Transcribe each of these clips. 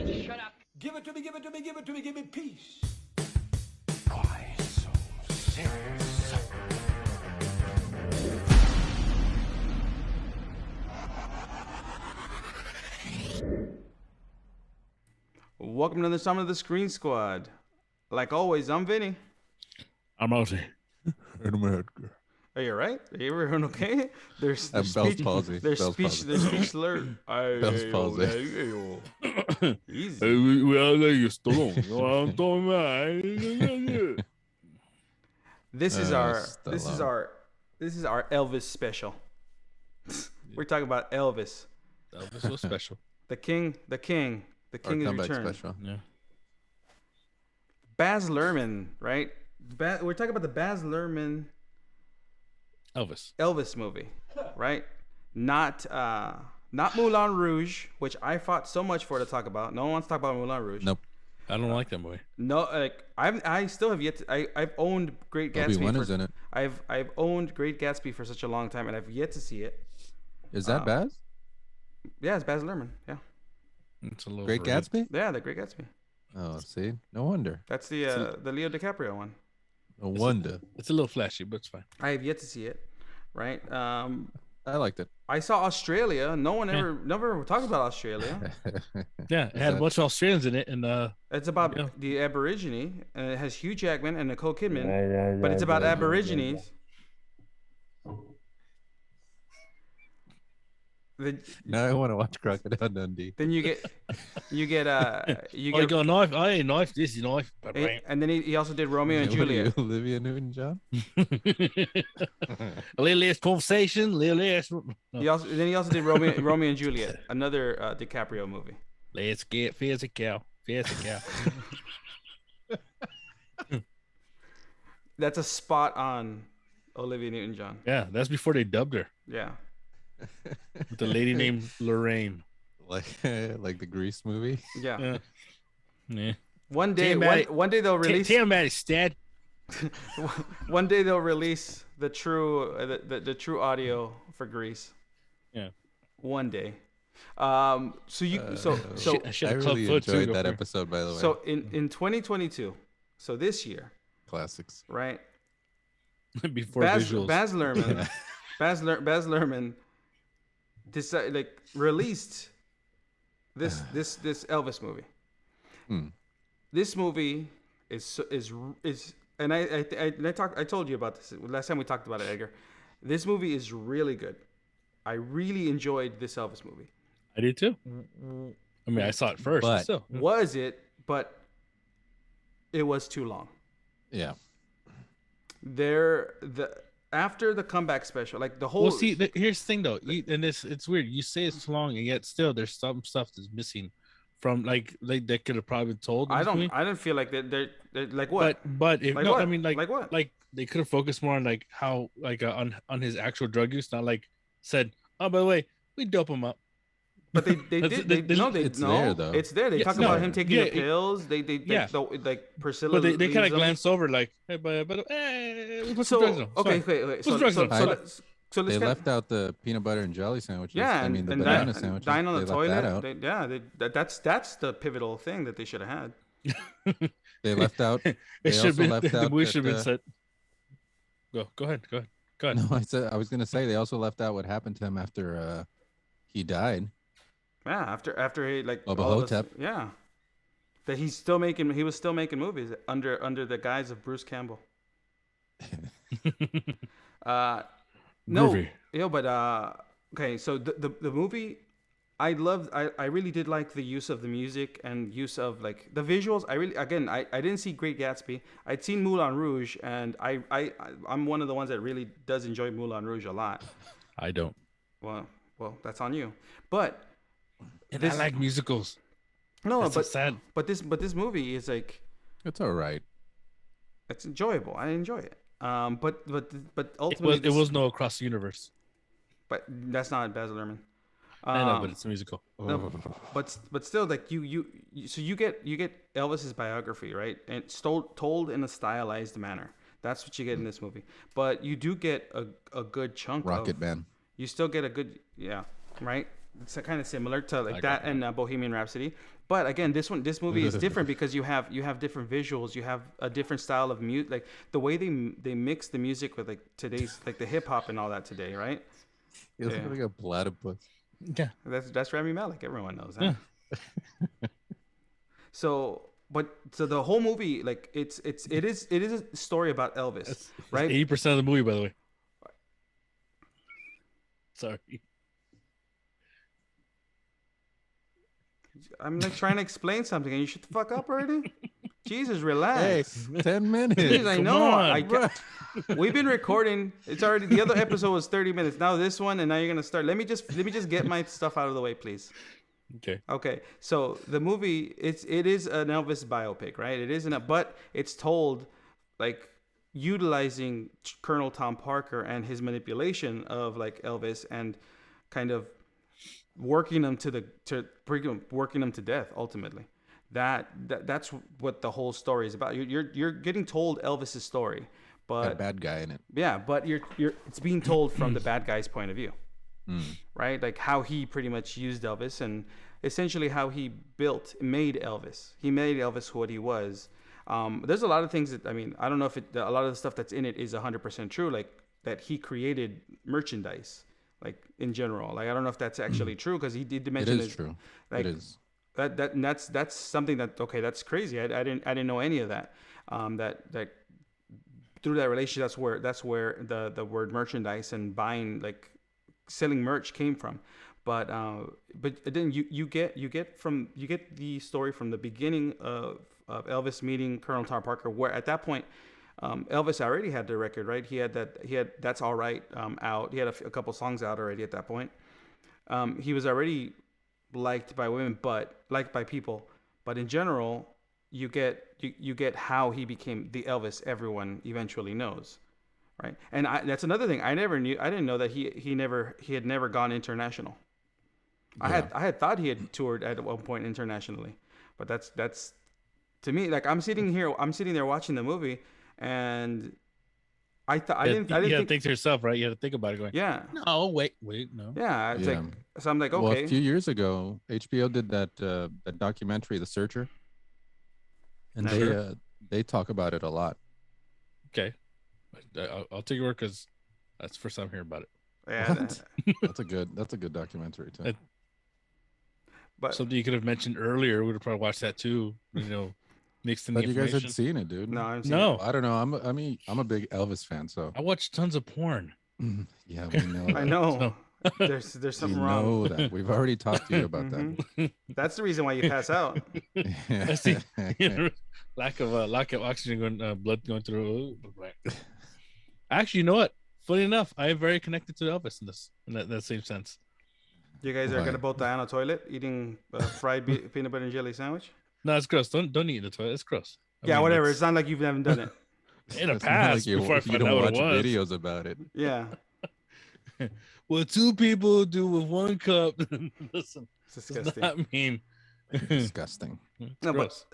Give it to me, give it to me, give it to me, give me peace. Why so serious? Welcome to the Summit of the Screen Squad. Like always, I'm Vinny. I'm Ozzy. And I'm Edgar. Are you alright? Are you everyone okay? There's Bell's speech, palsy. There's Bell's speech, palsy. there's speech slur. Bell's palsy. Easy. We all know you stole. I'm talking about. This is Stella. this is our Elvis special. We're talking about Elvis, That was so special. the king Our is comeback returned. special. Yeah. Baz Luhrmann, right? We're talking about the Baz Luhrmann Elvis. Elvis movie, right? Not Moulin Rouge, which I fought so much for to talk about. No one wants to talk about Moulin Rouge. Nope. I don't like that movie. No, like I still have yet to. I've owned Great Gatsby. Obi-Wan is in it. I've owned Great Gatsby for such a long time, and I've yet to see it. Is that Baz? Yeah, it's Baz Luhrmann. Yeah, It's a little Great overrated. Gatsby? yeah, the Great Gatsby. Oh, see? No wonder. That's the Leo DiCaprio one. No wonder. It's a little flashy, but it's fine. I have yet to see it. Right. I liked it. I saw Australia. No one never talks about Australia. Yeah, it had a bunch of Australians in it, and It's about Yeah. the Aborigine, and it has Hugh Jackman and Nicole Kidman. But it's about Aborigines. Now I want to watch Crocodile Dundee. Then you get you got a knife. I ain't knife. This is knife. and then he also did Romeo and What are Juliet. you, Olivia Newton-John? A little less conversation, a little less. He also did Romeo and Juliet, another DiCaprio movie. Let's get physical. Physical. That's a spot on Olivia Newton-John. Yeah, that's before they dubbed her. Yeah. With the lady named Lorraine. like the Grease movie? Yeah. Yeah. One day Tim one day they'll release Tim Matty one day they'll release the true the true audio for Grease. Yeah. One day. I Should I have club really foot too. enjoyed that before. episode, by the way. so in 2022, so this year, Classics. right? Before Baz visuals. Luhrmann, Baz Luhrmann, released this Elvis movie. Hmm. This movie is and I told you about this last time we talked about it, Edgar. This movie is really good. I really enjoyed this Elvis movie. I did too. I mean, I saw it first. But- But still. Was it? But it was too long. Yeah. After the comeback special, like the whole. Well, see, here's the thing though, and it's weird. You say it's too long, and yet still there's some stuff that's missing from like that could have probably been told. in I this don't. movie. I don't feel like they're like what. But if Like no, what? I mean Like what? Like they could have focused more on like how like on his actual drug use, not like said, oh, by the way, we dope him up. But they That's- did. It's there, though. It's there. They Yes, talk no, about him taking yeah, the pills. They yeah. like Priscilla. But they kind leaves of them. glanced over like, hey, but we put So some drugs on. okay, Sorry. okay. Put So drugs so on. so Sorry. let's so let's They get- left out the peanut butter and jelly sandwiches. Yeah, I mean, the and banana that, sandwiches. dying on the they left that out. toilet. That's the pivotal thing that they should have had. They left out. It They should have also been left the out movie that, should have been set. Go ahead. No, I was gonna say they also left out what happened to him after he died. Yeah, after he like Of all this- Hotep. yeah, that he was still making movies under the guise of Bruce Campbell. No, Groovy. but okay, so the movie, I really did like the use of the music and use of like the visuals. I didn't see Great Gatsby. I'd seen Moulin Rouge, and I'm one of the ones that really does enjoy Moulin Rouge a lot. I don't. Well, that's on you. But And I like musicals. no, That's so but sad. but this movie is like It's all right. it's enjoyable. I enjoy it. But It ultimately was no Across the Universe. but that's not Baz Luhrmann. I know, but it's a musical. No, but still, like so you get Elvis's biography, right? And it's told in a stylized manner. That's what you get in this movie. But you do get a good chunk Rocket of, Man. You still get a good right. It's kind of similar to like I that got and Bohemian Rhapsody. But again, this movie is different because you have different visuals, you have a different style of music, like the way they mix the music with like today's like the hip hop and all that today, right? You look like a platypus. Yeah. That's Rami Malek. Everyone knows that. So the whole movie, like it is a story about Elvis, right? 80% of the movie, by the way. Sorry. I'm like trying to explain something, and you shut the fuck up already. Jesus, relax. Hey, 10 minutes. Jeez, I Come know. on. We've been recording. It's already the other episode was 30 minutes. Now this one, and now you're gonna start. Let me just get my stuff out of the way, please. Okay. Okay. So the movie, it is an Elvis biopic, right? It isn't but it's told like utilizing Colonel Tom Parker and his manipulation of like Elvis and kind of working him working him to death ultimately. That's what the whole story is about. You're getting told Elvis's story, but Got a bad guy in it. yeah, but it's being told from the bad guy's point of view, right? Like how he pretty much used Elvis and essentially how he made Elvis. He made Elvis what he was. There's a lot of things that I don't know if a lot of the stuff that's in it is 100% true, like that he created merchandise, like in general. Like I don't know if that's actually true because he did mention It is true. Like, it is. That's something that that's crazy. I didn't know any of that. That through that relationship, that's where the word merchandise and buying like selling merch came from. But then you get the story from the beginning of Elvis meeting Colonel Tom Parker, where at that point Elvis already had the record, right? He had That's All Right out. He had a couple songs out already at that point. He was already liked by women, but liked by people. But in general, you get how he became the Elvis everyone eventually knows, right? And that's another thing I didn't know that he had never gone international. Yeah. I had thought he had toured at one point internationally, but that's to me, like I'm sitting there watching the movie, and I didn't think to yourself, right? You had to think about it, going, yeah, no, wait, no. yeah. It's Yeah. like, so I'm like, okay. Well, a few years ago, HBO did that documentary, The Searcher, and Never. they talk about it a lot. Okay, I'll take your word because that's the first time I'm hearing about it. Yeah, What? That's a good documentary too. but Something you could have mentioned earlier. We'd have probably watched that too. Mixed in the But you guys information. had seen it, dude. no, I'm No, I don't know. I'm a big Elvis fan, so I watched tons of porn. yeah, we know. That. I know. So- There's We something wrong. know that. We've already talked to you about Mhm. That's the reason why you pass out. I see. that. lack of oxygen going, blood going through. Actually, you know what? Funny enough, I am very connected to Elvis in that same sense. You guys are Why? gonna both die on a toilet eating a fried peanut butter and jelly sandwich. No, it's gross. Don't eat in the toilet. It's gross. I Yeah, mean, whatever. it's- It's not like you've never done it. in the It's not past like before I you found don't out what watch it was. videos about it. Yeah, What two people do with one cup? Listen, it's does disgusting. not mean. Disgusting. It's No, gross.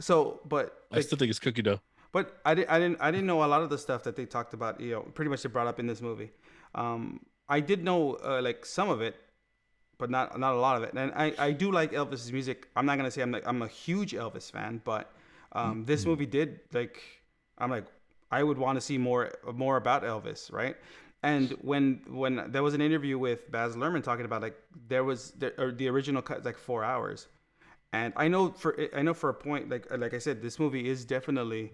but I still think it's cookie dough. But I didn't know a lot of the stuff that they talked about. Pretty much they brought up in this movie. I did know like some of it, but not a lot of it. And I do like Elvis's music. I'm not gonna say I'm a huge Elvis fan, but this movie did like I'm like I would want to see more about Elvis, right? And when there was an interview with Baz Luhrmann talking about like the original cut is like 4 hours, and I know for a point like I said, this movie is definitely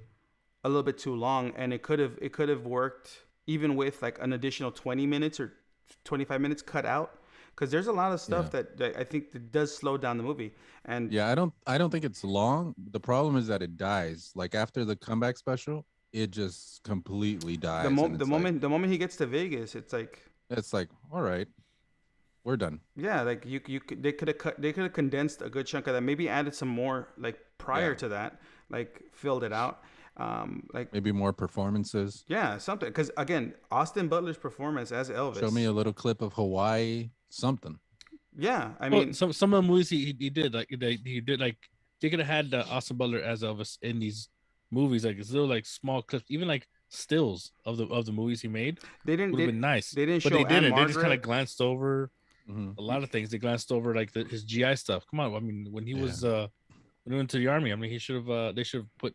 a little bit too long, and it could have worked even with like an additional 20 minutes or 25 minutes cut out, because there's a lot of stuff that I think that does slow down the movie. And Yeah, I don't think it's long. The problem is that it dies. Like after the comeback special, it just completely dies. the moment he gets to Vegas, it's like all right, we're done. yeah, like they could have condensed a good chunk of that, maybe added some more like prior Yeah. to that, like filled it out, like Maybe more performances. yeah, something, because again, Austin Butler's performance as Elvis. Show me a little clip of Hawaii, something. Yeah, I Well, mean, some of the movies he did like they could have had Austin Butler as Elvis in these movies, like it's little like small clips, even like stills of the movies he made. they didn't Would have been nice. they didn't but show they didn't. Anne They just kind Margaret. of glanced over. Mhm. a lot of things. They glanced over like his GI stuff. Come on, I mean, when he was when he went to the army, I mean, he should have they should have put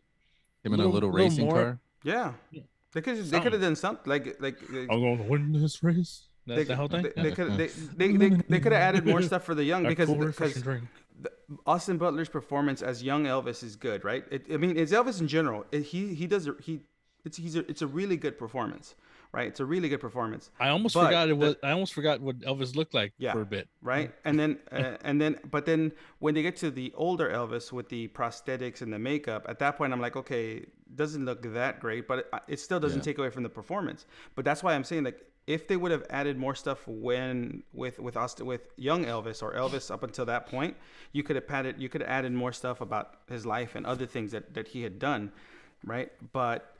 Him in a little racing more. car. Yeah, Yeah, they could have done something I'm going to win this race. they The whole thing. they could have added more stuff for the young A because cool refreshing drink. Austin Butler's performance as young Elvis is good, right? I mean, it's Elvis in general. It's a really good performance, right? It's a really good performance. I almost But forgot it the- was. I almost forgot what Elvis looked like Yeah. for a bit. Right, and then when they get to the older Elvis with the prosthetics and the makeup, at that point I'm like, okay, doesn't look that great, but it still doesn't Yeah. take away from the performance. But that's why I'm saying, like, if they would have added more stuff when with young Elvis or Elvis up until that point, you could have added more stuff about his life and other things that he had done, right? But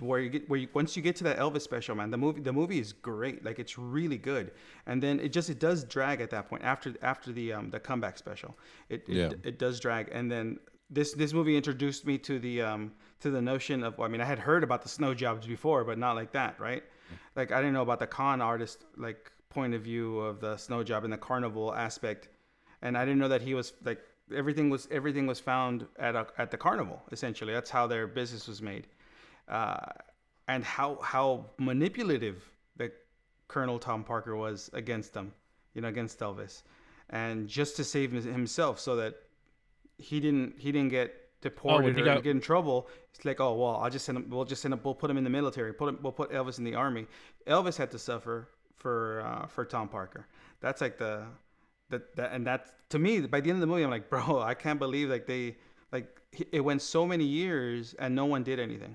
once you get to that Elvis special, man, the movie is great. Like, it's really good. And then it does drag at that point after the comeback special. It does drag. And then this movie introduced me to the notion of, I mean, I had heard about the snow jobs before, but not like that, right? Like, I didn't know about the con artist, like, point of view of the snow job and the carnival aspect. And I didn't know that he was like, everything was found at the carnival. Essentially, that's how their business was made, and how manipulative the Colonel Tom Parker was against them, against Elvis, and just to save himself so that he didn't get deported or get in trouble. It's like, oh well, we'll put him in the military. We'll put Elvis in the army. Elvis had to suffer for Tom Parker. That's like that to me, by the end of the movie, I'm like, bro, I can't believe it went so many years and no one did anything.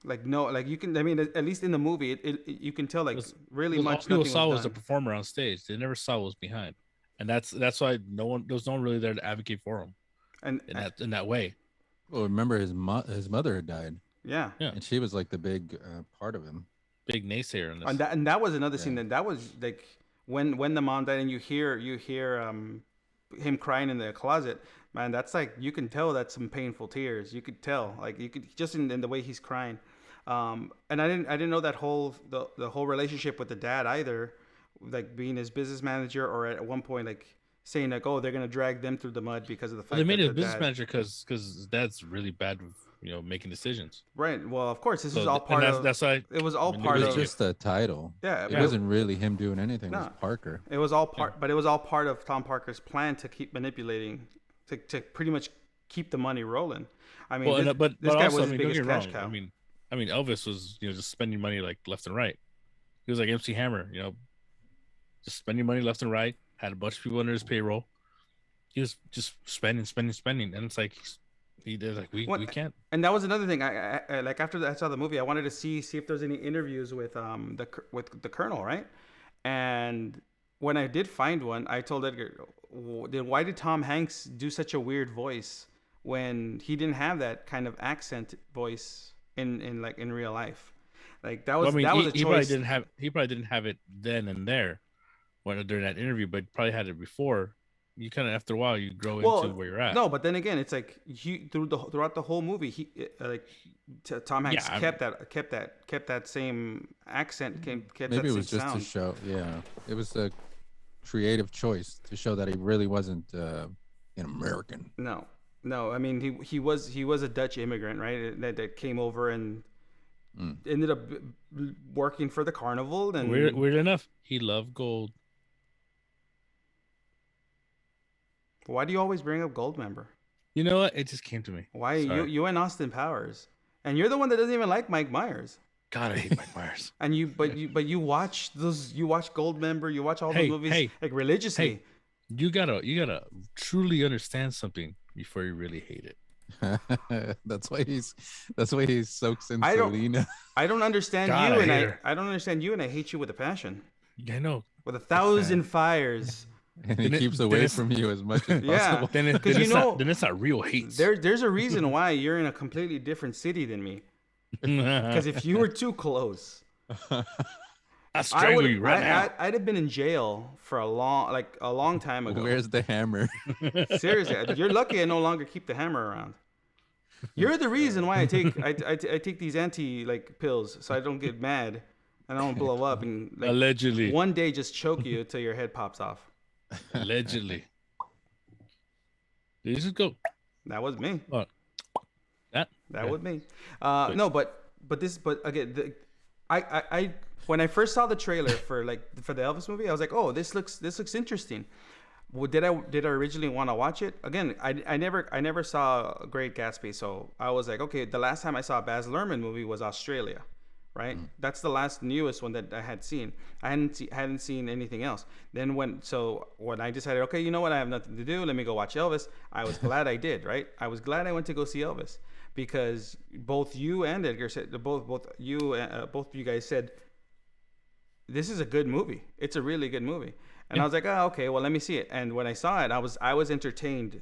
Like, no, like, you can, I mean, at least in the movie, you can tell, like, really much. All people saw was done. the performer on stage. They never saw what was behind, and that's why there was no one really there to advocate for him, and in that way. Well, remember his mother had died. Yeah, and she was like the big part of him. Big naysayer in this. And that was another scene that was like when the mom died, and you hear him crying in the closet. Man, that's like, you can tell that's some painful tears. You could tell, like, you could just in the way he's crying. And I didn't know that the whole relationship with the dad either, like being his business manager, or at one point like saying like, oh, they're gonna drag them through the mud because of the fact they made that it a business manager because his dad's really bad with making decisions. Right. Well, of course, this is So all part of. That's why it was all I mean, part It was of. just a title. Yeah, It wasn't really him doing anything. It was Parker. It was all part, but it was all part of Tom Parker's plan to keep manipulating, to pretty much keep the money rolling. I mean, well, this guy also, was I his mean, don't biggest get me cash wrong. cow. I mean, Elvis was just spending money like left and right. He was like MC Hammer, just spending money left and right. Had a bunch of people under his payroll. He was just spending, and it's like we can't. And that was another thing. I like, after I saw the movie, I wanted to see if there's any interviews with the Colonel, right? And when I did find one, I told Edgar, why did Tom Hanks do such a weird voice when he didn't have that kind of accent voice in real life? Like, that was a choice. He probably didn't have it then and there during that interview, but probably had it before. You kind of, after a while, you grow into where you're at. No, but then again, it's like throughout the whole movie, Tom Hanks kept that same accent. Kept Maybe that it was same just sound. to show. Yeah, it was a creative choice to show that he really wasn't an American. No. I mean, he was a Dutch immigrant, right? That came over and ended up working for the carnival. And weird enough, he loved gold. Why do you always bring up Goldmember? You know what? It just came to me. Why you and Austin Powers, and you're the one that doesn't even like Mike Myers. God, I hate Mike Myers. And you watch those. You watch Goldmember. You watch all the movies like religiously. Hey, you gotta truly understand something before you really hate it. That's why he soaks in I Selena. don't understand God, you, I and hate her. I don't understand you, and I hate you with a passion, I know. with 1,000 fires. And he keeps away from you as much as possible. Then it's not real hate. There's a reason why you're in a completely different city than me. Because if you were too close, I'll strangle you right now. I'd have been in jail for a long time ago. Where's the hammer? Seriously, you're lucky I no longer keep the hammer around. You're the reason why I take these anti pills so I don't get mad. and I'm gonna blow up and like Allegedly. one day just choke you till your head pops off. Allegedly. Did you just go? That was me. Oh, that yeah. Was me. No, but again, I when I first saw the trailer for the Elvis movie, I was like, oh, this looks interesting. Well, did I originally want to watch it? Again, I never saw Great Gatsby, so I was like, okay. The last time I saw a Baz Luhrmann movie was Australia, right? That's the newest one that I had seen. I hadn't seen anything else. Then when I decided, okay, you know what, I have nothing to do, let me go watch Elvis. I was glad I did, right? I was glad I went to go see Elvis because both you and Edgar said, both you guys said, this is a good movie. It's a really good movie. And I was like, oh, okay, well, let me see it. And when I saw it, I was entertained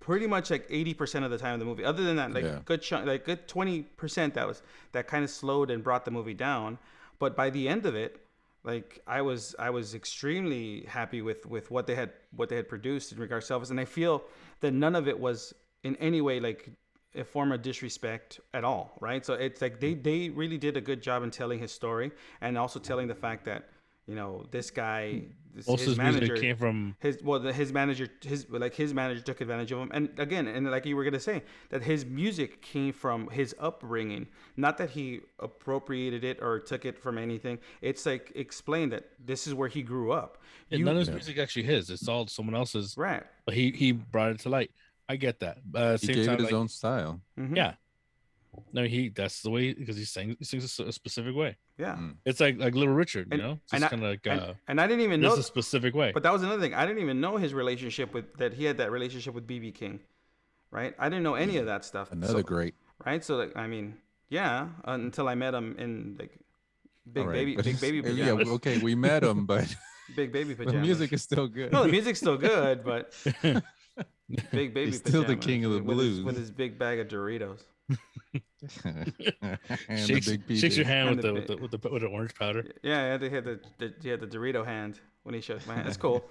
pretty much like 80% of the time of the movie. Other than that, good 20% that kind of slowed and brought the movie down. But by the end of it, like I was extremely happy with what they had produced in regards to Elvis. And I feel that none of it was in any way like a form of disrespect at all, right? So it's like they really did a good job in telling his story and also telling the fact that, you know, this guy, his manager came from his manager took advantage of him. And again, and like you were gonna say, that his music came from his upbringing, not that he appropriated it or took it from anything. It's like explained that this is where he grew up. None of his music actually his. It's all someone else's. Right. But he brought it to light. I get that. He gave it his own style. Mm-hmm. Yeah. No, that's the way, because he sings a specific way. Yeah. It's like Little Richard, you know? Just kind of like and I didn't even know a specific way. But that was another thing. I didn't even know his relationship he had that relationship with BB King. Right? I didn't know any of that stuff. Another great. Right? So like, I mean, yeah, until I met him in like big baby pajamas. Yeah, okay, we met him, but big baby pajamas. The music is still good. No, the music's still good, but big baby He's still pajamas the king of the blues with his big bag of Doritos. Shakes your hand with the orange powder. Yeah, he had the Dorito hand when he shook my hand. That's cool.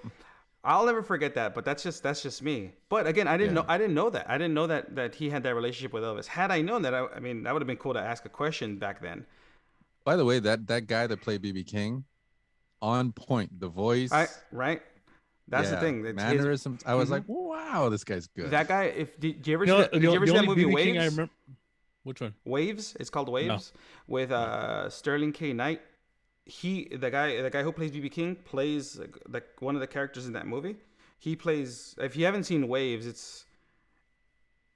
I'll never forget that, but that's just me. But again, I didn't know that. I didn't know that he had that relationship with Elvis. Had I known that, I mean, that would have been cool to ask a question back then. By the way, that guy that played BB King, on point. The voice, right? That's the thing. Mannerisms. I was like, wow, this guy's good. That guy. Did you ever see that movie Waves? King I remember. Which one? Waves. It's called Waves with Sterling K. Knight. The guy who plays BB King plays like one of the characters in that movie. He plays. If you haven't seen Waves,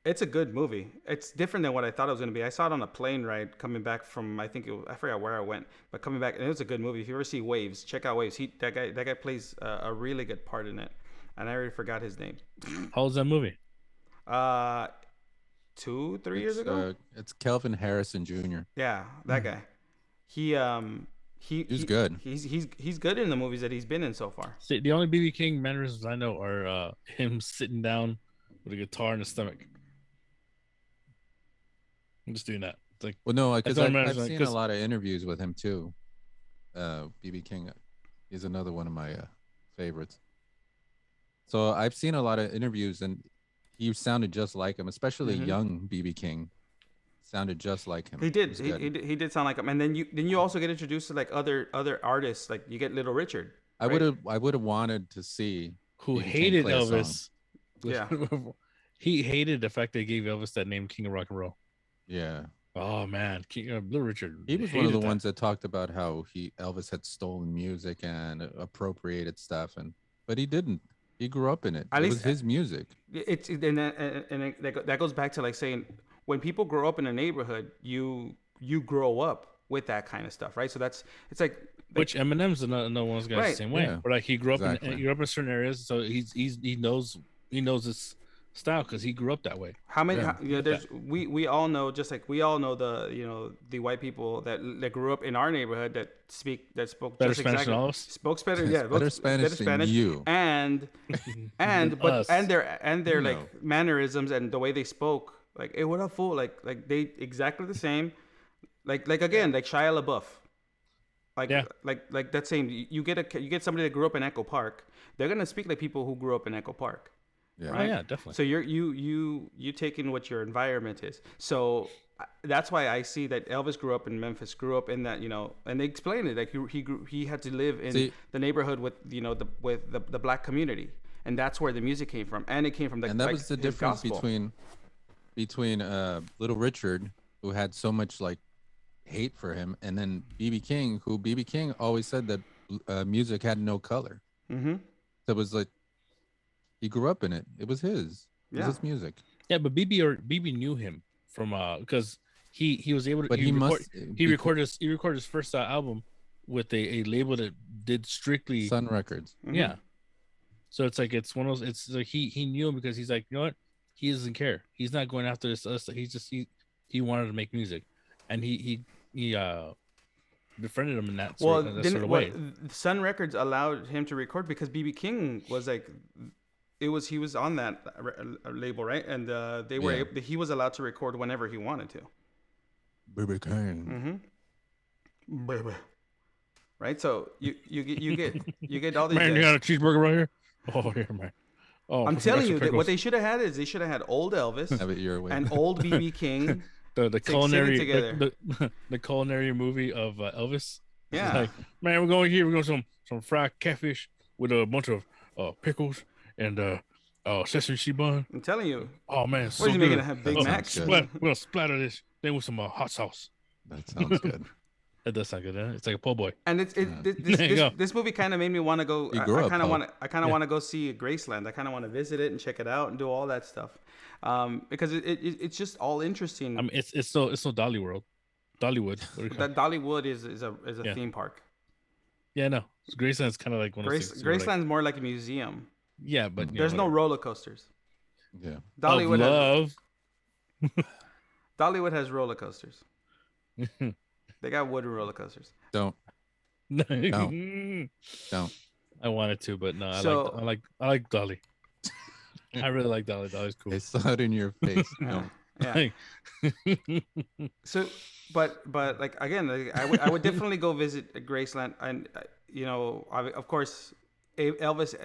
it's a good movie. It's different than what I thought it was gonna be. I saw it on a plane ride coming back from I forgot where I went, but coming back, and it was a good movie. If you ever see Waves, check out Waves. That guy plays a really good part in it, and I already forgot his name. How old's that movie? 2-3 years ago. It's Kelvin Harrison Jr. Yeah, that guy. He's good. He's good in the movies that he's been in so far. See, the only BB King mannerisms I know are him sitting down with a guitar in his stomach. I'm just doing that. It's like, well, no, because I've seen a lot of interviews with him too. BB King is another one of my favorites. So I've seen a lot of interviews, and he sounded just like him, especially young BB King. Sounded just like him. He did. He did sound like him. And then you also get introduced to like other artists. Like you get Little Richard. I would have wanted to see who hated Elvis. Yeah. He hated the fact they gave Elvis that name, King of Rock and Roll. Yeah. Oh man, Little Richard. He was one of the ones that talked about how Elvis had stolen music and appropriated stuff, but he didn't. He grew up in it. It was his music. That goes back to like saying, when people grow up in a neighborhood, you grow up with that kind of stuff, right? So it's like which Eminem's another one of those guys the same way. Yeah. But like he grew up in certain areas, so he knows this style because he grew up that way. How many? We all know, just like we all know the white people that grew up in our neighborhood that spoke better just Spanish exactly, than us. spoke better, yeah, better Spanish than you, and their like mannerisms and the way they spoke, like, hey, what up, fool? Like they exactly the same, like again, like Shia LaBeouf. Like that same, you get somebody that grew up in Echo Park, they're gonna speak like people who grew up in Echo Park. Yeah. Oh Right? yeah, definitely. So you take in what your environment is. So that's why I see that Elvis grew up in Memphis, grew up in that, and they explain it like he had to live in See- the neighborhood with the black community, and that's where the music came from, and it came from the And that like, was the his difference gospel. between Little Richard, who had so much like hate for him, and then BB King, who BB King always said that music had no color. Mm-hmm. So it was like he grew up in it. It was his. It was Yeah. his music. Yeah, but BB knew him from because he was able to. But he must he recorded his first album with a label that did strictly Sun Records. Mm-hmm. Yeah. So it's like it's one of those. It's like he knew him because he's like, you know what? He doesn't care. He's not going after this. He's just he wanted to make music, and he befriended him in that sort, Well, that sort of way. Sun Records allowed him to record because BB King was like, he was on that label, right? And they were Yeah. he was allowed to record whenever he wanted to. BB King. Mm-hmm. Right. So you get all these. Man, you got a cheeseburger right here. Oh, here, man. Oh, I'm put some telling extra you that pickles. what they should have had is they should have had old Elvis Have it your way. and old BB King. the sing it culinary together. the culinary movie of Elvis. Yeah. It's like, man, we're going here. We're going some fried catfish with a bunch of pickles and sesame seed bun. I'm telling you. Oh man, What so is he good. making? Have Big That Macs? sounds good. We're gonna splatter this thing with some hot sauce. That sounds good. That does sound good. Huh? It's like a po' boy. And There you go. this movie kind of made me want to go. You I grew up, kind of Paul. want to go see Graceland. I kind of want to visit it and check it out and do all that stuff, because it's just all interesting. I mean, it's so Dollywood. Dollywood. What do you call it? That Dollywood is a Yeah. theme park. Yeah, no. Graceland's kind of like one of those things where, like, Graceland's more like a museum. yeah, but There's no roller coasters. Yeah. Dollywood love. Dollywood has roller coasters. They got wooden roller coasters. Don't. Don't. I wanted to, but no. So- I like Dolly. I really like Dolly. Dolly's cool. I saw it in your face. No. Yeah. So, but like again, like, I would definitely go visit Graceland, and of course, Elvis.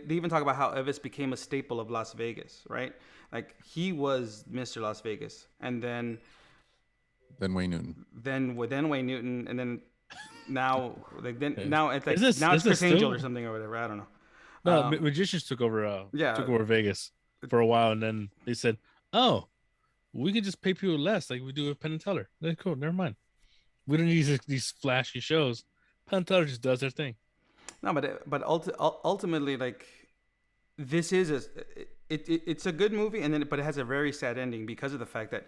They even talk about how Elvis became a staple of Las Vegas, right? Like he was Mr. Las Vegas, and then Wayne Newton. Wayne Newton, and then now now it's like Is this- now is it's Chris this Angel still- or something or whatever. I don't know. No, magicians took over. yeah. took over Vegas for a while, and then they said, "Oh, we can just pay people less, like we do with Penn and Teller." Like, cool, never mind. We don't need these flashy shows. Penn and Teller just does their thing. No, but ultimately, like, this is it's a good movie, and then but it has a very sad ending because of the fact that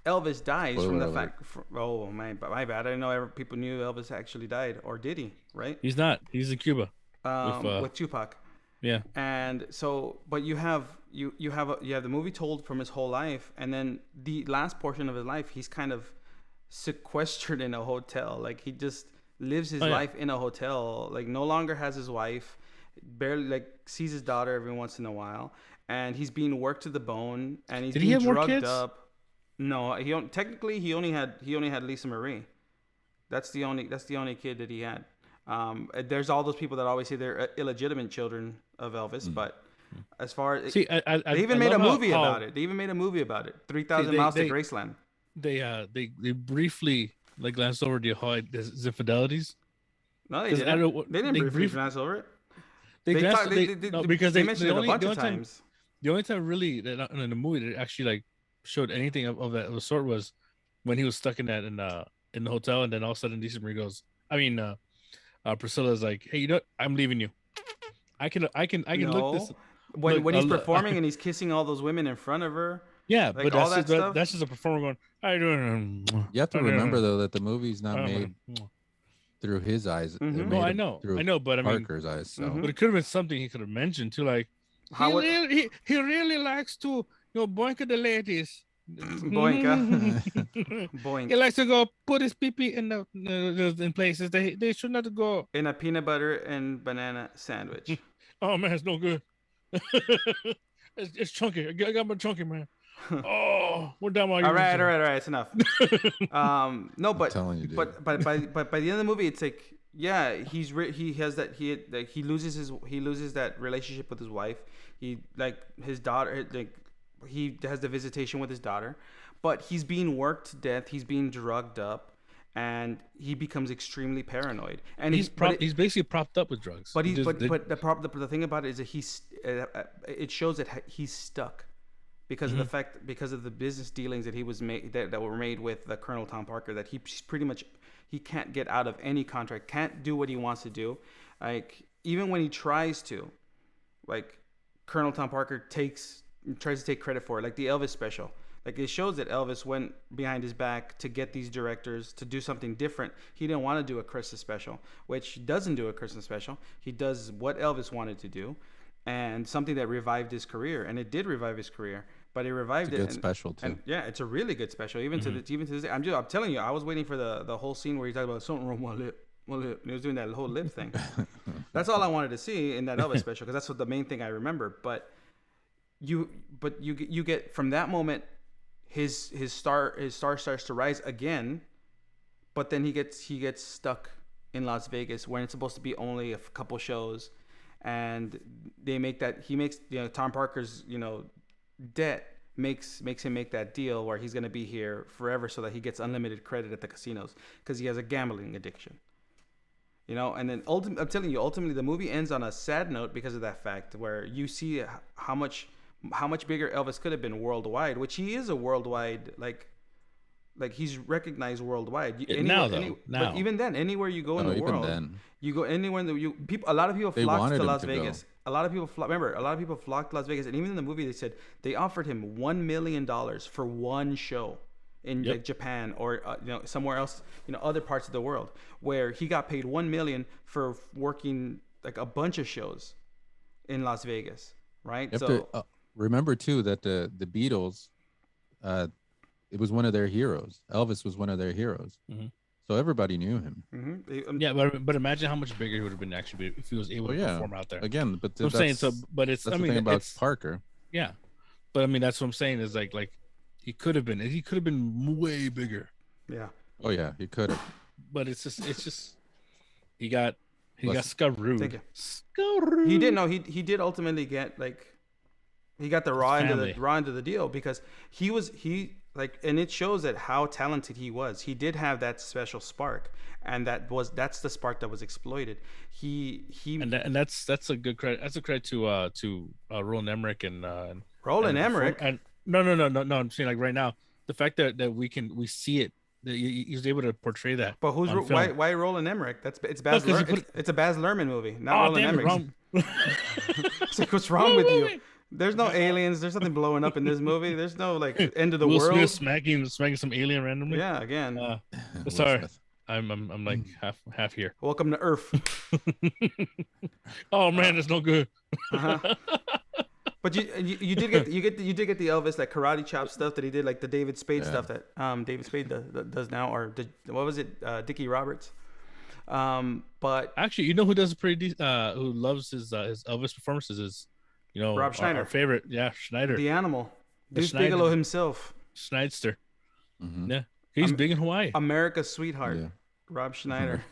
Elvis dies from the Spoiler fact. Oh my bad! I didn't know people knew Elvis actually died, or did he? Right? He's not. He's in Cuba. With Tupac. Yeah. And so, but you have the movie told from his whole life, and then the last portion of his life, he's kind of sequestered in a hotel. Like he just lives his life in a hotel. Like no longer has his wife, barely like sees his daughter every once in a while, and he's being worked to the bone, and he's Did he being have more drugged kids? up. No, technically he only had Lisa Marie. That's the only kid that he had. There's all those people that always say they're illegitimate children of Elvis, but as far as See, they even made a movie about it. They even made a movie about it. 3,000 Miles to Graceland. They briefly like glanced over his infidelities. No, they 'Cause I didn't. don't- They didn't they briefly brief- glance over it. They They glanced, talk- they, they- no, they- because they they mentioned it a bunch of time, times. The only time really that in the movie that actually like showed anything of that of the sort was when he was stuck in the hotel, and then all of a sudden Lisa Marie goes, Priscilla's like, "Hey, you know what? I'm leaving you. I can look this." When he's look- performing and he's kissing all those women in front of her. Yeah, Like, but all that's that just, stuff? that's just a performer going, "How you doing?" You have to remember though that the movie's not Oh, made through his eyes. They're Mhm. made No, I know, through but I mean, Parker's eyes. So Mhm. but it could have been something he could have mentioned too, like How he really likes to boink at the ladies. Boinka. Boink. He likes to go put his pee in in places they should not go. In a peanut butter and banana sandwich. Oh man, it's no good. it's chunky. I got my chunky, man. Oh, we're down my. all right. It's enough. No, telling you, dude. but by the end of the movie, it's like Yeah, he has that he loses that relationship with his wife. He like his daughter like he has the visitation with his daughter, but he's being worked to death. He's being drugged up, and he becomes extremely paranoid. And he's basically propped up with drugs. But the thing about it is that it shows that he's stuck because of the fact because of the business dealings that he was made that were made with the Colonel Tom Parker, that he's pretty much he can't get out of any contract, can't do what he wants to do. Like even when he tries to, like Colonel Tom Parker tries to take credit for it, like the Elvis special. Like it shows that Elvis went behind his back to get these directors to do something different. He didn't want to do a Christmas special, which doesn't do a Christmas special. He does what Elvis wanted to do, and something that revived his career, and it did revive his career. But it revived it's a good special too. And yeah, it's a really good special. Even to this day, I'm telling you, I was waiting for the whole scene where he talked about something wrong with my lip. And he was doing that whole lip thing. That's all I wanted to see in that Elvis special because that's what the main thing I remember. But you get from that moment, his star starts to rise again, but then he gets stuck in Las Vegas when it's supposed to be only a couple shows, and Tom Parker's debt makes him make that deal where he's going to be here forever so that he gets unlimited credit at the casinos because he has a gambling addiction. And then I'm telling you, ultimately the movie ends on a sad note because of that fact, where you see how much bigger Elvis could have been worldwide, which he is a worldwide, like he's recognized worldwide. But even then, anywhere you go in the world, you go anywhere a lot of people flocked to Las Vegas. A lot of people flocked to Las Vegas, and even in the movie they said they offered him $1 million for one show in like Japan or somewhere else, other parts of the world, where he got paid $1 million for working like a bunch of shows in Las Vegas, right? Remember too that the Beatles, it was one of their heroes. Elvis was one of their heroes, so everybody knew him. Yeah, but imagine how much bigger he would have been actually if he was able to perform out there. Again, but I'm saying so. But it's the thing about Parker. Yeah, but I mean that's what I'm saying is like he could have been way bigger. Yeah. Oh yeah, he could have. But it's just he got screwed. He did he did ultimately get he got the raw end of the deal because and it shows that how talented he was. He did have that special spark, and that's the spark that was exploited. That's a good credit. That's a credit to Roland Emmerich and Roland Emmerich. And no. I'm saying like right now, the fact that we see it, that he was able to portray that. But why Roland Emmerich? It's Baz Luhrmann. It's a Baz Luhrmann movie, not Roland Emmerich. It's like, what's wrong with you? There's no aliens. There's nothing blowing up in this movie. There's no end of the world. Will Smith smacking some alien randomly. Yeah, again. Sorry, I'm like half here. Welcome to Earth. Oh man, it's no good. But you did get the Elvis like karate chop stuff that he did, like the David Spade stuff that David Spade does now, or what was it, Dickie Roberts. But actually, who does who loves his Elvis performances is. Rob Schneider, our favorite, Schneider, the animal, Deuce Bigelow himself, Schneidster. Yeah, he's big in Hawaii. America's sweetheart, Rob Schneider.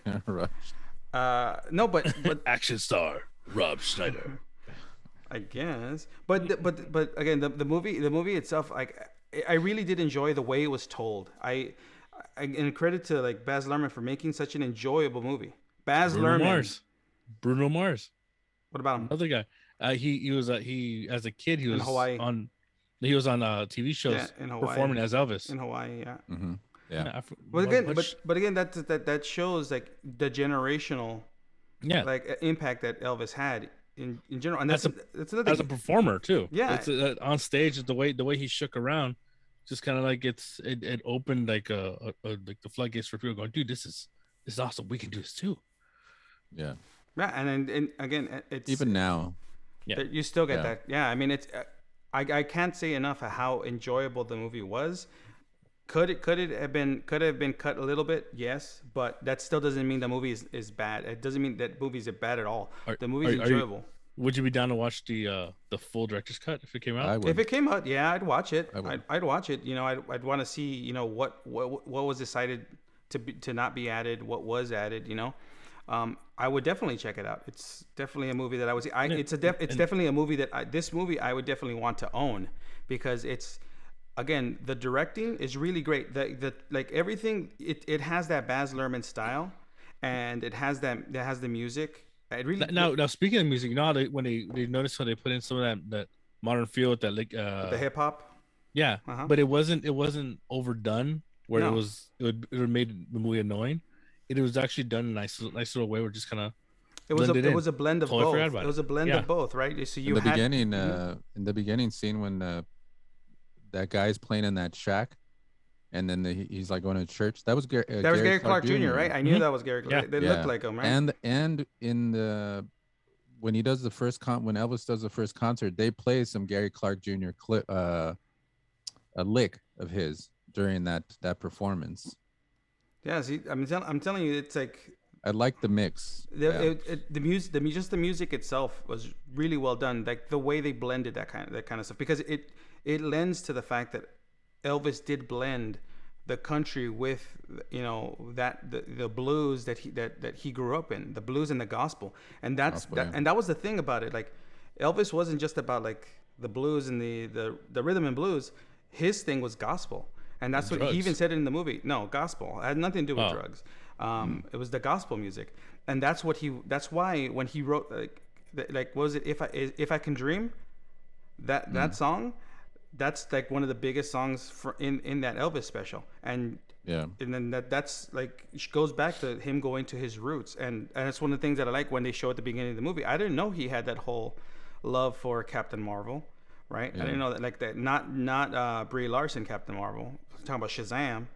No, but action star Rob Schneider. I guess, but again, the movie itself, I really did enjoy the way it was told. I and credit to like Baz Luhrmann for making such an enjoyable movie. Bruno Mars. What about him? Another guy. He was as a kid he was in Hawaii. He was on TV shows in Hawaii, performing as Elvis in Hawaii. Yeah. Mm-hmm. Yeah. But again, that shows like the generational impact that Elvis had in general, and that's another as a performer too. Yeah. It's on stage the way he shook around, just kind of like it opened like like the floodgates for people going, dude, this is awesome. We can do this too. Yeah. Yeah, and again, it's even now. Yeah, you still get that. Yeah, I mean, it's I can't say enough of how enjoyable the movie was. Could it have been cut a little bit? Yes, but that still doesn't mean the movie is bad. It doesn't mean that movies are bad at all. The movie's enjoyable. Would you be down to watch the full director's cut if it came out? I would. If it came out, yeah, I'd watch it. I'd watch it. I'd want to see what was decided to not be added, what was added. I would definitely check it out. It's definitely a movie that I would see. It's definitely a movie that this movie I would definitely want to own, because it's, again, the directing is really great. The like everything, it has that Baz Luhrmann style, and it has the music. It really now speaking of music, you know how when they noticed how they put in some of that modern feel with that like the hip hop. yeah, but it wasn't overdone where No. it would made the movie annoying. It was actually done in a nice little way where just kind of It was a blend of Totally both. forgot about It was a blend of both, right? So you in the had beginning, in the beginning scene when that guy's playing in that shack, and then he's like going to church. That was that was Gary Clark Jr., right? I knew that was Gary Clark. Yeah. They looked like him, right? And in the when he does the first when Elvis does the first concert, they play some Gary Clark Jr. clip, a lick of his during that performance. Yeah, see, I'm telling you, it's like I like the mix. the music itself was really well done. Like the way they blended that kind of stuff, because it lends to the fact that Elvis did blend the country with, you know, the blues that he grew up in, the blues and the gospel, and that was the thing about it. Like Elvis wasn't just about like the blues and the rhythm and blues. His thing was gospel, and that's what he even said in the movie. No, gospel. It had nothing to do with drugs. It was the gospel music, and that's why when he wrote like what was it, if I can dream, that song, that's like one of the biggest songs in that Elvis special, and then that's like goes back to him going to his roots, and that's one of the things that I like when they show at the beginning of the movie. I didn't know he had that whole love for Captain Marvel, right? I didn't know that, like that, not Brie Larson Captain Marvel. I'm talking about Shazam,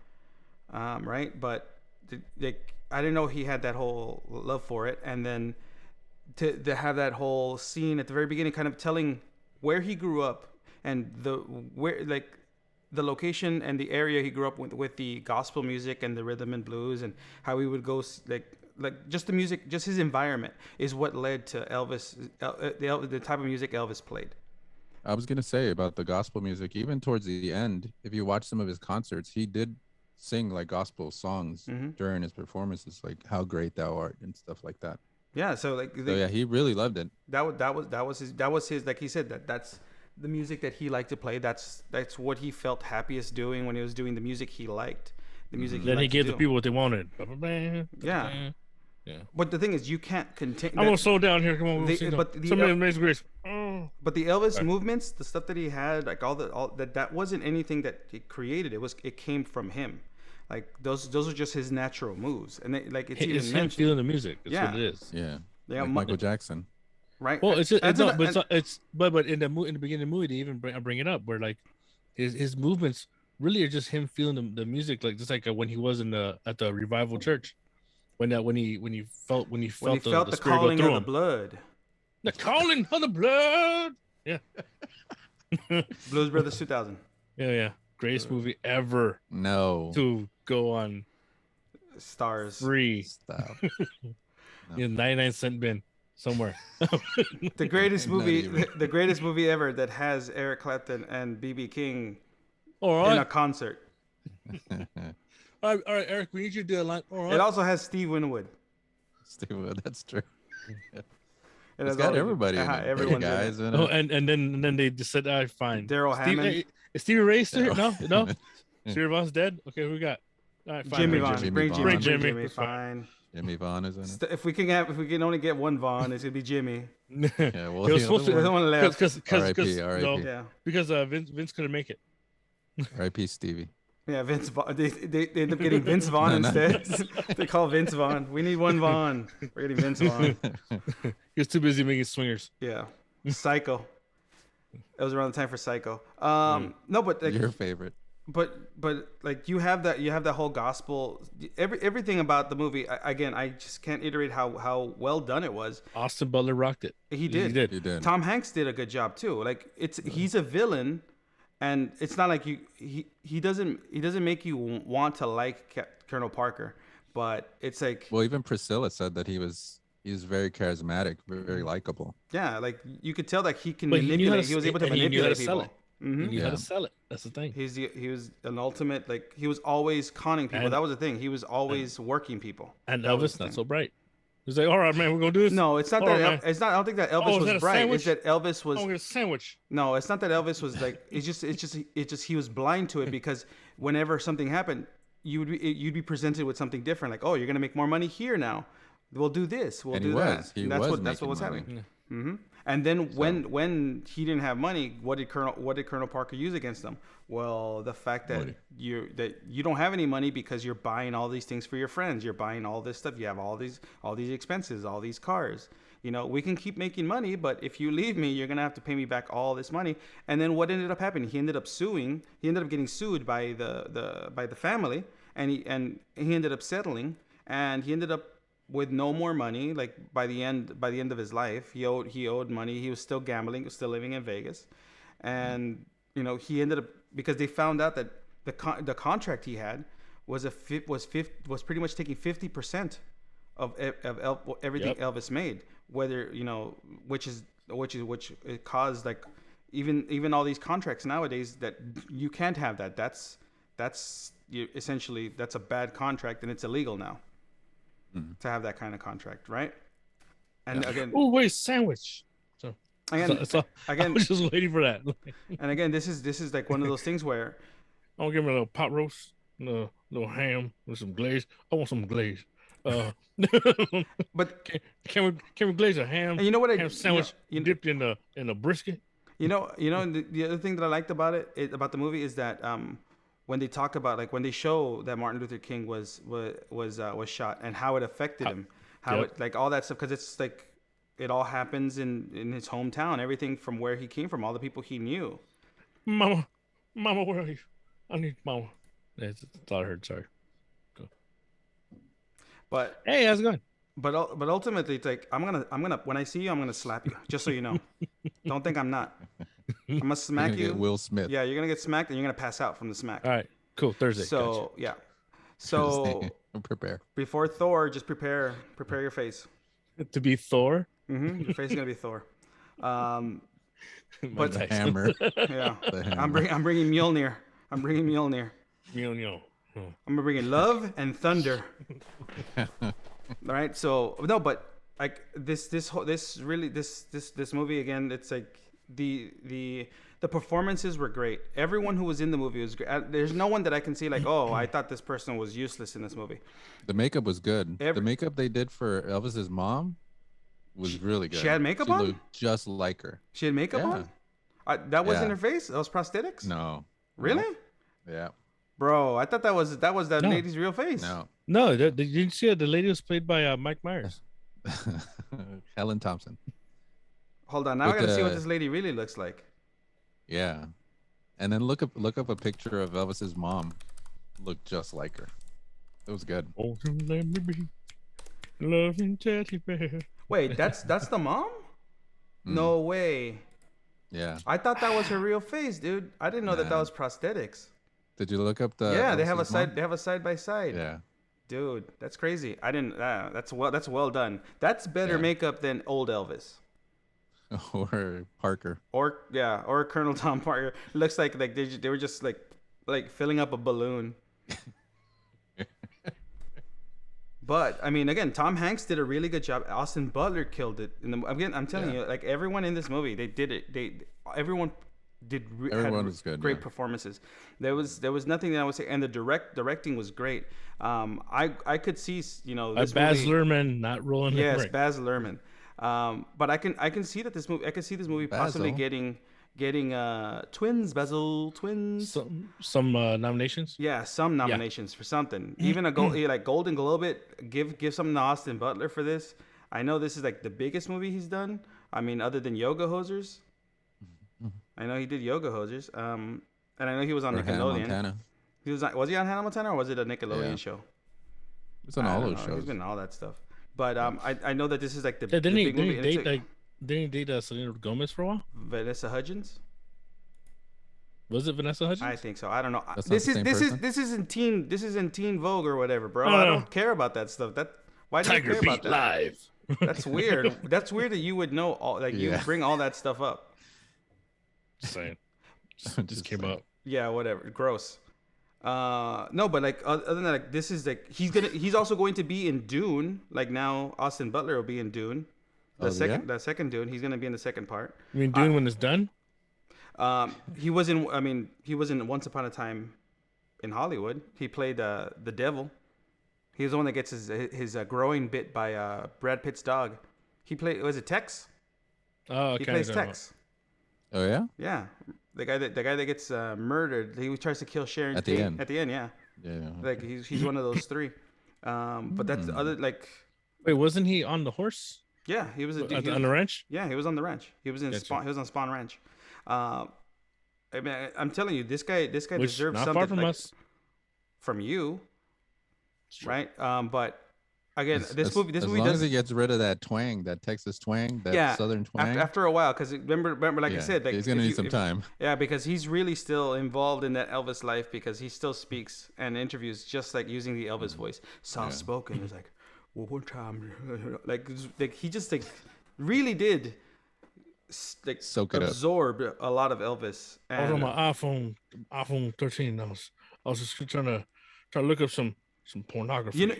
right? But I didn't know he had that whole love for it, and then to have that whole scene at the very beginning, kind of telling where he grew up and the location and the area he grew up with the gospel music and the rhythm and blues, and how he would go like just the music, just his environment is what led to Elvis, the type of music Elvis played. I was gonna say about the gospel music, even towards the end, if you watch some of his concerts, he did sing like gospel songs during his performances, like "How Great Thou Art" and stuff like that. Yeah, so he really loved it. That was his like he said, that's the music that he liked to play. That's what he felt happiest doing when he was doing the music he liked. The music. Then he gave the people what they wanted. Yeah. Yeah. But the thing is, you can't continue. I'm gonna slow down here. Come on. But the Elvis movements, the stuff that he had, like all that wasn't anything that he created. It came from him. Like those are just his natural moves, and it's him feeling the music. That's what it is. Yeah. Like Michael Jackson. Right. Well, but in the beginning of the movie, they even bring it up where like his movements really are just him feeling the music, like just like when he was at the revival church. When he felt the calling of the him. blood. The calling of the blood. Yeah. Blues Brothers 2000. Yeah. Greatest movie ever. No. To go on stars. Free. Stop. No. 99-cent bin somewhere. The greatest movie ever that has Eric Clapton and B.B. King in a concert. All right, Eric, we need you to do a line. It also has Steve Winwood. Steve Winwood, that's true. It's got everybody in it. Everyone guys in it. Oh, and then they just said, "All right, fine." Daryl Hammond. Is Stevie Ray still here? No. Stevie Vaughn's dead. Okay, who we got? All right, fine. Jimmy Vaughn. Bring Jimmy. Fine. Jimmy Vaughn is in it. If we can only get one Vaughn, it's gonna be Jimmy. Yeah, well, he was supposed to. The one left. R.I.P. Because Vince couldn't make it. R.I.P. Stevie. Yeah, Vince Vaughn. They end up getting Vince Vaughn instead. They call Vince Vaughn. We need one Vaughn. We're getting Vince Vaughn. He was too busy making swingers. Yeah. Psycho. It was around the time for Psycho. No, but like, your favorite. But like you have that whole gospel. Everything about the movie. Again, I just can't iterate how well done it was. Austin Butler rocked it. He did. Tom Hanks did a good job too. Like he's a villain. And it's not like he doesn't make you want to like Colonel Parker, but it's like, well, even Priscilla said that he was very charismatic, very likable. Yeah, like you could tell that he can manipulate. He was able to manipulate people. He knew how to sell it. That's the thing. He was an ultimate, like he was always conning people. That was the thing. He was always working people. And Elvis not so bright. He's like, all right, man, we're gonna do this. No, it's not All that. right, man. It's not. I don't think that Elvis Oh, is was that a bright. sandwich? It's that Elvis was. I'm gonna get a sandwich. No, it's not that Elvis was like. It's just he was blind to it because whenever something happened, you'd be presented with something different. Like, oh, you're gonna make more money here now. We'll do this. We'll And do he that. was. He And that's was what was making happening. And then So- when he didn't have money, what did Colonel Parker use against him? Well, the fact that you don't have any money because you're buying all these things for your friends. You're buying all this stuff. You have all these expenses, all these cars. You know, we can keep making money, but if you leave me, you're gonna have to pay me back all this money. And then what ended up happening? He ended up suing. He ended up getting sued by the family, and he ended up settling, and he ended up with no more money. Like by the end of his life, he owed money. He was still gambling, was still living in Vegas, and you know, he ended up, because they found out that the contract he had was pretty much taking 50% of everything Elvis made, whether, you know, which it caused, like, even all these contracts nowadays that you can't have that. Essentially that's a bad contract, and it's illegal now to have that kind of contract, right? And again, Oh wait, sandwich. So again, I was just waiting for that. and again, this is like one of those things where I'll give me a little pot roast, a little ham with some glaze. I want some glaze. but can we glaze a ham? and you know what, ham sandwich dipped in a brisket? You know, the other thing that I liked about about the movie is that when they talk about, like, when they show that Martin Luther King was shot and how it affected him, it, like, all that stuff, because it's like it all happens in his hometown, everything from where he came from, all the people he knew. Mama, where are you? I need Mama. That's all I heard. Sorry. Go. But hey, how's it going? But ultimately, it's like, I'm gonna when I see you, I'm gonna slap you. Just so you know, don't think I'm not. I'm gonna smack you. Will Smith. Yeah, you're gonna get smacked, and you're gonna pass out from the smack. All right, cool. Thursday. So gotcha. yeah, so prepare before Thor. Just prepare your face. To be Thor. Your face is gonna be Thor. but the hammer. Yeah, I'm bringing Mjolnir. I'm bringing Mjolnir. Mjolnir. I'm bringing love and thunder. All right. So no, but like this movie again, it's like the performances were great. Everyone who was in the movie was great. There's no one that I can see like, oh, I thought this person was useless in this movie. The makeup was good. The makeup they did for Elvis's mom was really good. She had makeup on? Looked just like her. She had makeup on? That wasn't her face? That was prosthetics? No. Really? No. Yeah. Bro, I thought that was that lady's real face. No, did you see it? The lady was played by Mike Myers. Helen Thompson. Hold on, now I gotta see what this lady really looks like. Yeah, and then look up a picture of Elvis's mom. Looked just like her. It was good. Oh, let me be loving teddy bear. Wait, that's the mom? No way. Yeah. I thought that was her real face, dude. I didn't know that was prosthetics. Did you look up the? Yeah, they have Elvis's They have a side by side. Yeah. Dude, that's crazy. I didn't. That's well done. That's better makeup than old Elvis. Or Parker. Or Colonel Tom Parker. It looks like they were just like filling up a balloon. But I mean, again, Tom Hanks did a really good job. Austin Butler killed it. Again, I'm telling you, like, everyone in this movie, they did it. Everyone was good. Great performances. There was nothing that I would say, and the directing was great. I could see, you know, this Baz movie, Luhrmann not rolling. Yes, Baz Luhrmann. But I can see that this movie. I can see this movie possibly getting twins, Basil twins. Some nominations. Yeah, some nominations for something. Even a Golden Globe. Give something to Austin Butler for this. I know this is like the biggest movie he's done. I mean, other than Yoga Hosers. I know he did Yoga Hosers. And I know he was on Nickelodeon. Hannah Montana. Was he on Hannah Montana, or was it a Nickelodeon show? It's on all those shows. He's been on all that stuff. But I know that this is like the big movie. Didn't he date Selena Gomez for a while? Vanessa Hudgens. Was it Vanessa Hudgens? I think so. I don't know. This is in Teen Vogue or whatever, bro. I don't care about that stuff. Why do you care about that? Live. That's weird. That's weird that you would know all. Like you bring all that stuff up. Just saying. Just came up. Yeah, whatever. Gross. No, but like other than that, like this is like he's also going to be in Dune. Like now, Austin Butler will be in Dune. The second Dune. He's gonna be in the second part. You mean Dune when it's done? He was in. I mean, he was in Once Upon a Time in Hollywood. He played the devil. He was the one that gets his growing bit by Brad Pitt's dog. He played. Was it Tex? Oh, okay. He plays Tex. Oh yeah. Yeah, the guy that gets murdered. He tries to kill Sharon At Tate. the end. At the end, yeah. Yeah. Like he's one of those three. But that's the other like. Wait, wasn't he on the horse? Yeah, he was On the ranch. Yeah, he was on the ranch. He was in Spawn. He was on Spawn Ranch. I mean, I'm telling you, this guy Which, deserves not something far from like, us. from you, right? But again, this movie as long as he gets rid of that twang, that Texas twang, that Southern twang. After a while, because remember, like I said, like, he's gonna need some time. Yeah, because he's really still involved in that Elvis life because he still speaks and interviews just like using the Elvis voice, soft spoken. It's like, well, one time, like he just like really did like soak it absorb a lot of Elvis. I was on my iPhone 13. I was just trying to look up some pornography.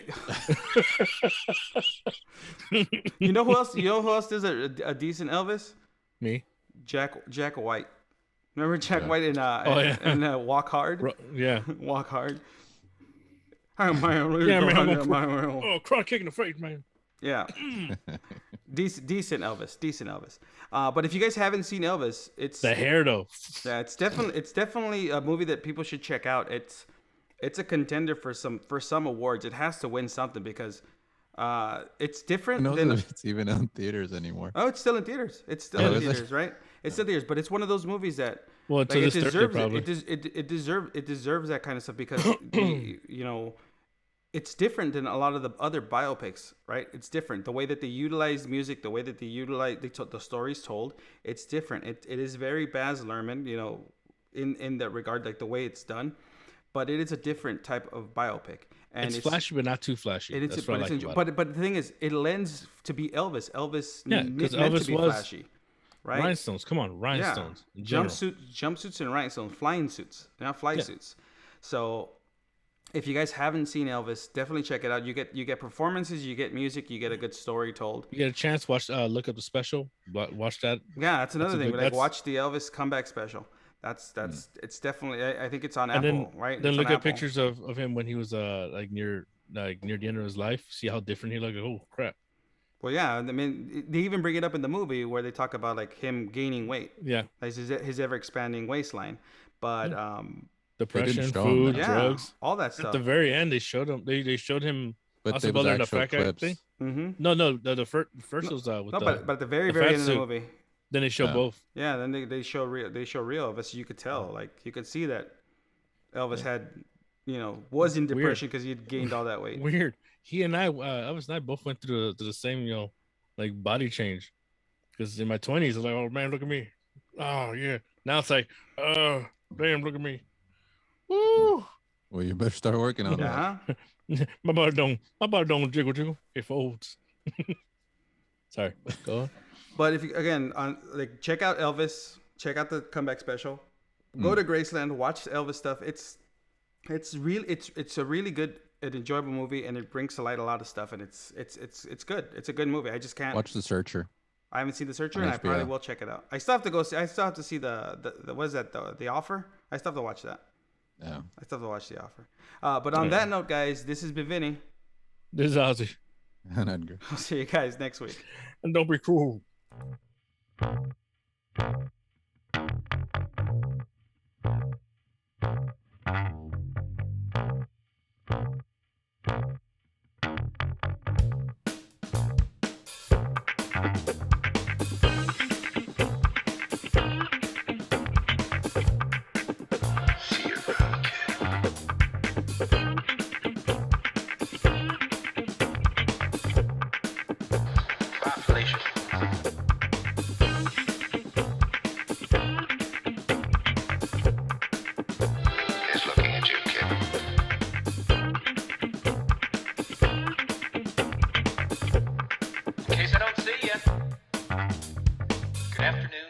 You know who else? You know who else does a decent Elvis? Me. Jack White. Remember Jack White in Walk Hard? Yeah. Walk Hard. Yeah, man. Oh, crowd kick in the face, man. Yeah. Decent Elvis. But if you guys haven't seen Elvis, it's the hair though. Yeah, it's definitely a movie that people should check out. It's a contender for some awards. It has to win something because it's different. I don't know if it's even in theaters anymore. Oh, it's still in theaters. It's still in theaters, right? It's still in theaters, but it's one of those movies that it deserves it. It deserves that kind of stuff because it's different than a lot of the other biopics, right? It's different. The way that they utilize music, the way that they utilize the stories told, it's different. It is very Baz Luhrmann, in that regard, like the way it's done. But it is a different type of biopic. And it's flashy, but not too flashy. That's what I like about it. But the thing is, it lends to be Elvis. Elvis meant Elvis to be flashy, right? Rhinestones. Come on, rhinestones. Yeah. Jumpsuits and rhinestones, flying suits, not fly suits. So if you guys haven't seen Elvis, definitely check it out. You get performances, you get music, you get a good story told. You get a chance, look up the special, watch that. Yeah, that's another thing. Watch the Elvis comeback special. That's it's definitely. I think it's on Apple, right? Then look at pictures of him when he was near the end of his life. See how different he looked. Oh crap. Well, yeah. I mean, they even bring it up in the movie where they talk about like him gaining weight. Yeah. Like his ever expanding waistline, but depression, food, drugs, all that stuff. At the very end, they showed him. They showed him. But there was actual clips. Mm-hmm. No. The first was with but at the very end of the movie. Then they show both. Yeah, then they show real Elvis. You could tell, like you could see that Elvis had, was in depression because he had gained all that weight. Weird. He and Elvis and I both went through the same, like body change. Because in my 20s, I was like, oh man, look at me. Oh yeah. Now it's like, oh damn, look at me. Woo. Well, you better start working on that. my body don't jiggle. It folds. Sorry. Go on. But if you, again, check out Elvis, check out the comeback special, go to Graceland, watch Elvis stuff. It's a really good and enjoyable movie, and it brings to light a lot of stuff, and it's good. It's a good movie. I just can't watch The Searcher. I haven't seen The Searcher, and I probably will check it out. I still have to go see. I still have to see the what is that? The Offer. I still have to watch that. Yeah. I still have to watch The Offer. But on that note, guys, this has been Vinny. This is Ozzy. And Edgar. I'll see you guys next week. And don't be cruel. Good afternoon.